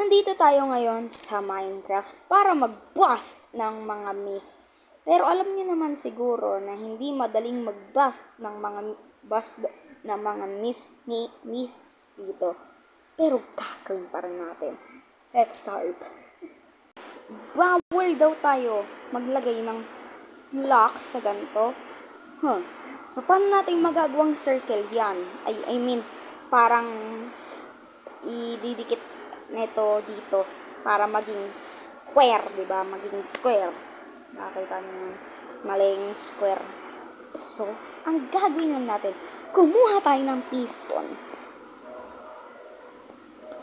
Nandito tayo ngayon sa Minecraft para mag-bust ng mga myth. Pero alam niyo naman siguro na hindi madaling mag-bust ng mga myths dito. Pero gagawin pa rin natin. Let's start. Bawal daw tayo maglagay ng blocks sa ganito. So, paano natin magagawang circle yan? I mean, parang ididikit nito dito para maging square, di ba? Maging square. Nakita niyo maling square. So, ang gagawin natin, kumuha tayo ng piston.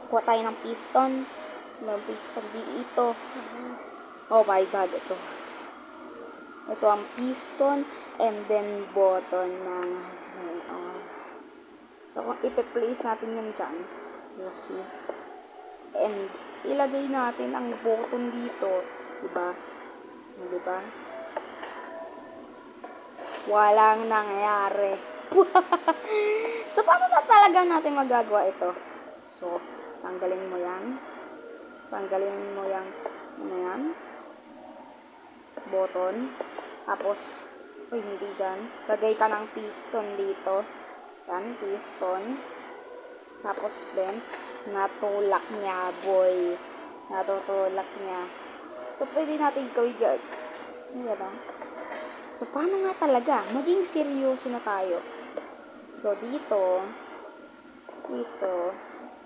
Kuha tayo ng piston. Ng piston dito. Oh my god, ito. Ito ang piston and then button ng so, kung ipe-place natin yan dyan, you see. And ilagay natin ang button dito, diba? Diba? Walang nangyari. So, paano na talaga natin magagawa ito? So, tanggalin mo yan. Tanggalin mo yung ano yan? Button. Tapos, hindi dyan. Lagay ka ng piston dito. Yan, piston. Tapos, Ben, natulak niya, boy. Natutulak niya. So, pwede natin gawin yan. Diba? So, paano nga talaga? Maging seryoso na tayo. So, dito,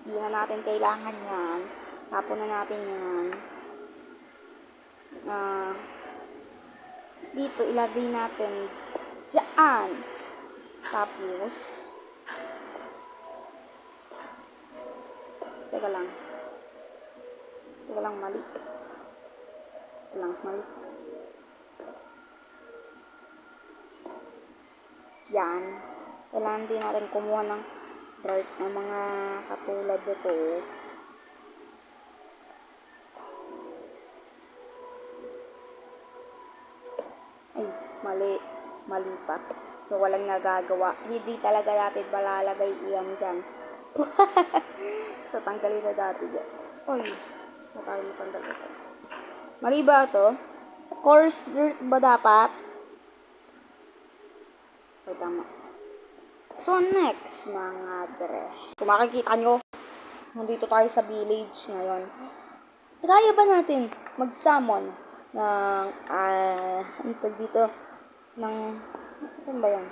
di na natin kailangan yan. Tapon na natin yan. Dito, ilagay natin dyan. Tapos, teka lang, mali. Yan. Kailangan din natin kumuha ng dirt ng mga katulad dito. Ay, mali pa. So, walang nagagawa. Hindi talaga natin malalagay iyan dyan. So, tanggalin na dati dyan. Uy, nakalimutan tanggal ito. Mali ba ito? Coarse dirt ba dapat? Ay, tama. So, next, mga dre. Kung makikita nyo, nandito tayo sa village ngayon. Kaya ba natin mag-summon ng, ito dito, ng, saan ba yan?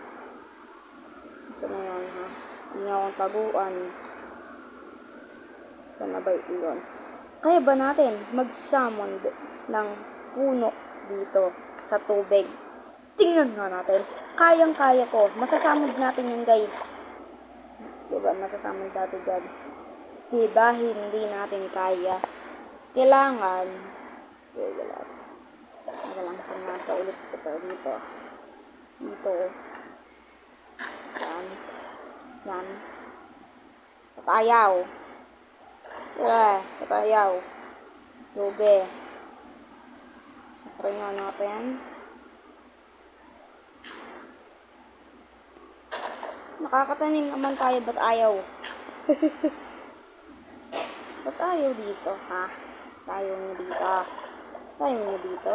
Saan na yan, ha? Hindi akong taguan. Saan na ba yun? Kaya ba natin mag-summon ng puno dito sa tubig? Tingnan nga natin. Kayang-kaya ko. Masasamod natin yan, guys. Diba? Masasamod natin yan. Diba? Hindi natin kaya. Kailangan. Kailangan sa nasa ulit ito dito. Dito. Yan. Yan. Patayaw. Patayaw. Luge. Try nga natin. Nakakatanim naman tayo, ba't ayaw? Ba't ayaw dito, ha? Ayaw nyo dito.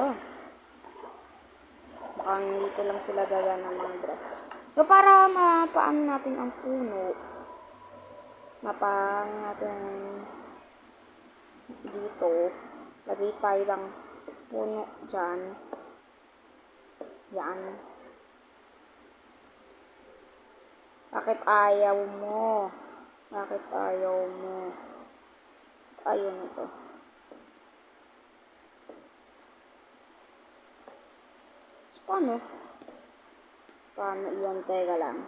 Mukhang dito lang sila gaya ng mga dress. So, para mapaano natin ang puno, mapaano natin dito, lagay tayo ng puno dyan. Yan. Bakit ayaw mo? Ayaw nito. So, paano iyan? Teka lang.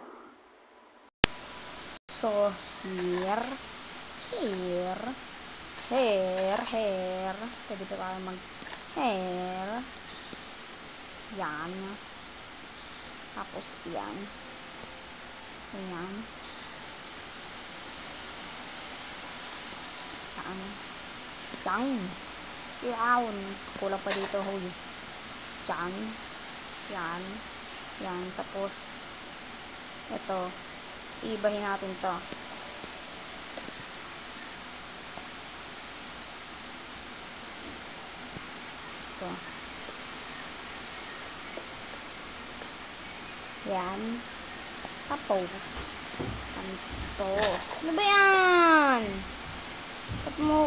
So, here. Pwede pa tayo mag-hair. Yan. Tapos, yan. Ayan. Yan. Kulang pa dito, huy. Yan. Tapos, ito. Ibahin natin to. dito. Yan. Tapos, ganito. Ano ba yan?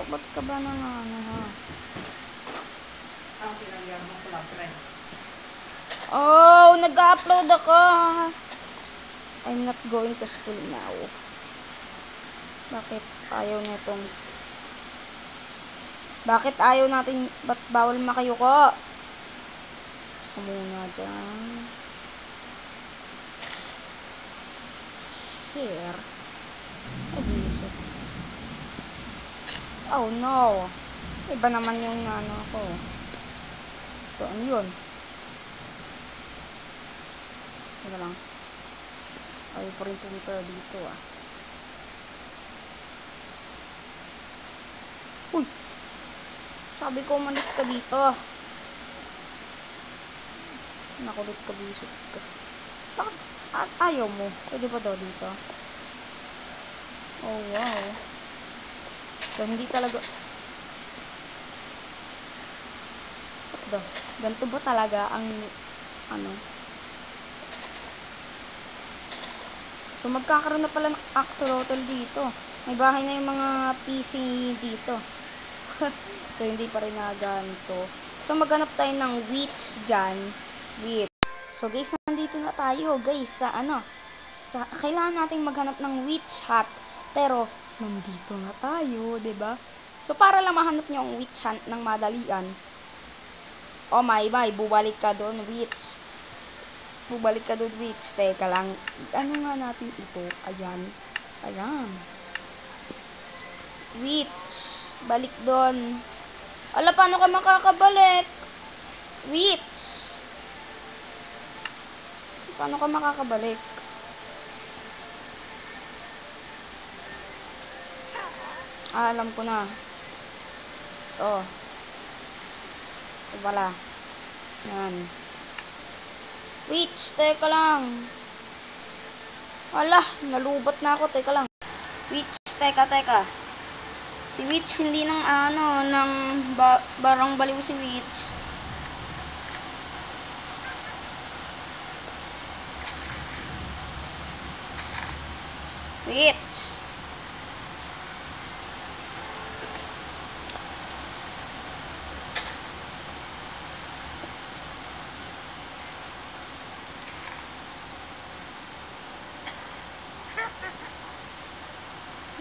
Ba't ka ba na ano ha? Ang sinangyan mo ko lang, friend. Oh, nag-upload ako. I'm not going to school now. Bakit ayaw nitong... Bakit ayaw natin... Ba't bawal makayuko? Gusto muna dyan. Here. Oh no. Iba naman yung ano ko. Ito, ano yun? Sige lang. Ayaw pa rin pumunta dito ah. Uy! Sabi ko umalis ka dito. Nakulit ka, bisip ka. Bakit? Ayaw mo. Pwede pa daw dito. Oh wow. So hindi talaga... Ito. Ganito ba talaga ang ano? So magkakaroon na pala ng axolotl dito. May bahay na yung mga PC dito. So hindi pa rin na ganito. So maghanap tayo ng witch dyan. Witch. So guys, nandito na tayo guys sa ano. Kailangan nating maghanap ng witch hut. Pero nandito na tayo, 'di ba? So para lang mahanap niyo ang witch hunt ng madalian. Oh my, bubalik ka doon, witch. Bubalik ka doon, witch. Teka lang. Ano nga natin ito? Ayan. Ayan. Witch. Balik doon. Ala, paano ka makakabalik? Witch. Paano ka makakabalik? Alam ko na. Ito. Ito pala. Yan. Witch, teka lang. Wala, nalubat na ako. Teka lang. Witch, teka. Si Witch, hindi nang ano, nang barang baliw si Witch. Witch.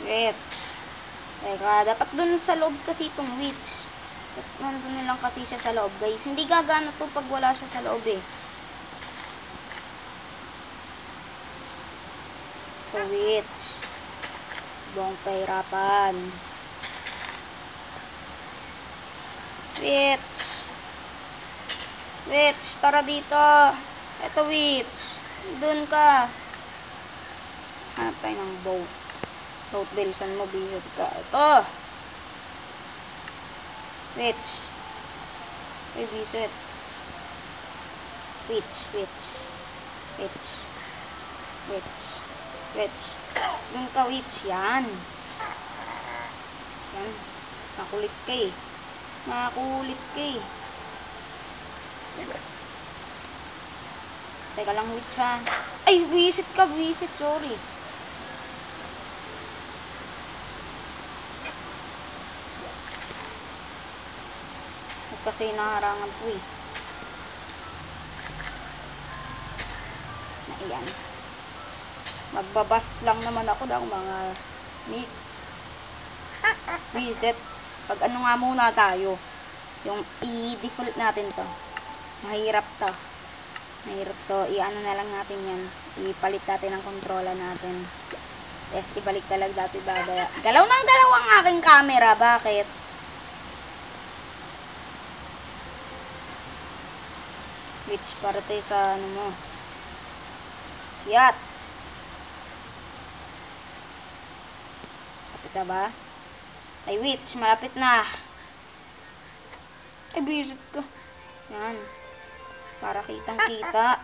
Witch. Teka, dapat dun sa loob kasi itong witch. Nandun nilang kasi siya sa loob, guys. Hindi gagana to pag wala siya sa loob eh. Ito, witch. Buong pahirapan. Witch. Witch, tara dito. Ito, witch. Dun ka. Hanap tayo ng boat. Boat Bilson mo, bisod ka. Ito. Witch. Uy, bisod. Witch. Dun ka, witch. Yan. Nakulit ka eh. Teka lang, witch ha. Ay, visit ka, sorry. Kasi naharangan to eh. Na iyan. Magbabast lang naman ako daw mga mix. Visit. Pag ano nga muna tayo. Yung i-default natin to. Mahirap to. Mahirap. So, i-ano na lang natin yan. Ipalit natin ang controller natin. Tapos, ibalik talaga dati babaya. Galaw ng galaw ang aking camera. Bakit? Witch, para tayo sa ano mo. Yat. Kapit na ba? Ay, witch, malapit na. Ay, bisip ka. Yan. Para kitang-kita.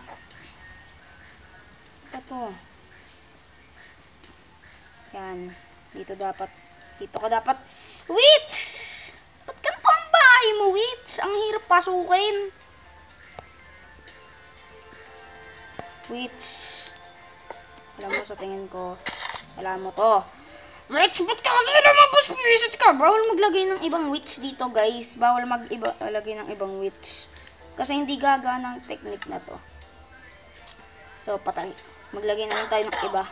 Ito. Yan. Dito ka dapat. Witch! Ba't ganito ang bahay mo, witch? Ang hirap pasukin. Witch. Alam mo, sa tingin ko, alam mo to. Witch, ba't ka kasi lumabas? Visit ka. Bawal maglagay ng ibang witch dito, guys. Bawal maglagay ng ibang witch. Kasi hindi gagana ang technique na to. So, patay. Maglagay na lang tayo ng iba.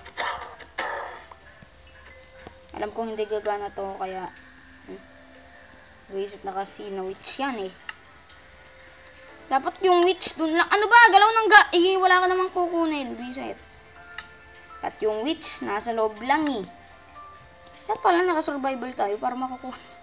Alam kong hindi gagana to, kaya reset na kasi na witch yan eh. Dapat yung witch dun lang. Ano ba? Galaw ng wala ka namang kukunin. Reset. At yung witch, nasa loob lang eh. Dapat pala naka-survival tayo para makukuha.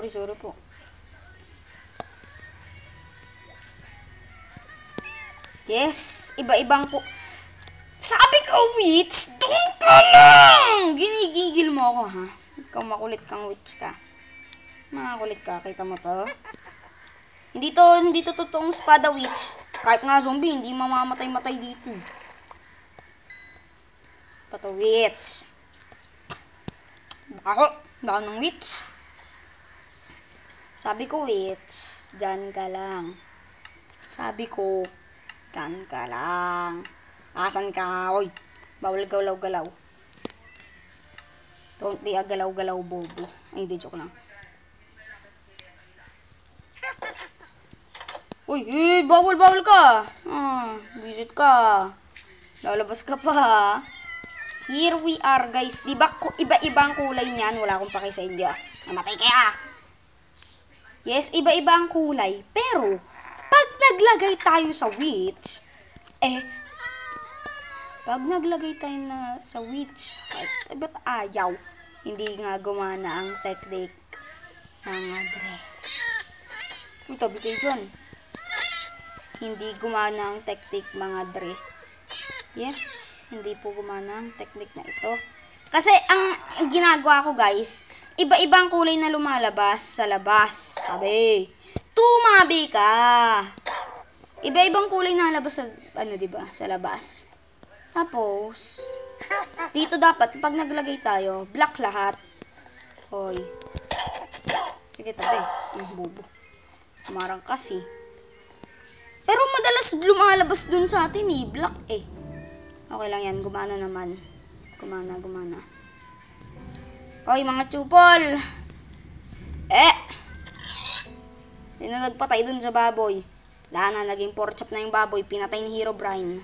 Sorry po. Yes, iba-ibang po. Sabi ko, witch, doon ka lang! Ginigigil mo ako, ha? Ikaw makulit kang witch ka. Makakulit ka, kita mo to? Hindi to totoong espada witch. Kahit nga zombie, hindi mamamatay-matay dito. Pato witch. Bako ng witch. Sabi ko, witch, dyan ka lang. Sabi ko, dyan ka lang. Asan ka? Oy, bawal galaw-galaw. Don't be a galaw-galaw bobo. Ay, hindi, joke lang. Uy, bawal ka. Visit ka. Lalabas ka pa. Here we are, guys. Diba, iba-ibang kulay niyan. Wala akong paki sa inyo. Namatay kaya. Yes, iba-iba ang kulay. Pero, pag naglagay tayo sa witch, pag naglagay tayo sa witch, ba't ayaw? Hindi nga gumana ang technique ng Dre. Uy, tabi kayo dyan. Hindi gumana ang technique mga Dre. Yes, hindi po gumana ang technique na ito. Kasi ang ginagawa ko, guys, iba-ibang kulay na lumalabas sa labas. Sabi, tumabi ka. Iba-ibang kulay na labas sa, diba, sa labas. Tapos, dito dapat, pag naglagay tayo, black lahat. Hoy. Sige, tabi. Bubo. Marang kasi. Pero madalas lumalabas dun sa atin eh. Black eh. Okay lang yan. Gumana naman. Gumana. Hoy, mga chupol. Sino nagpatay dun sa baboy? Wala na, naging pork chop na yung baboy. Pinatay ni Herobrine.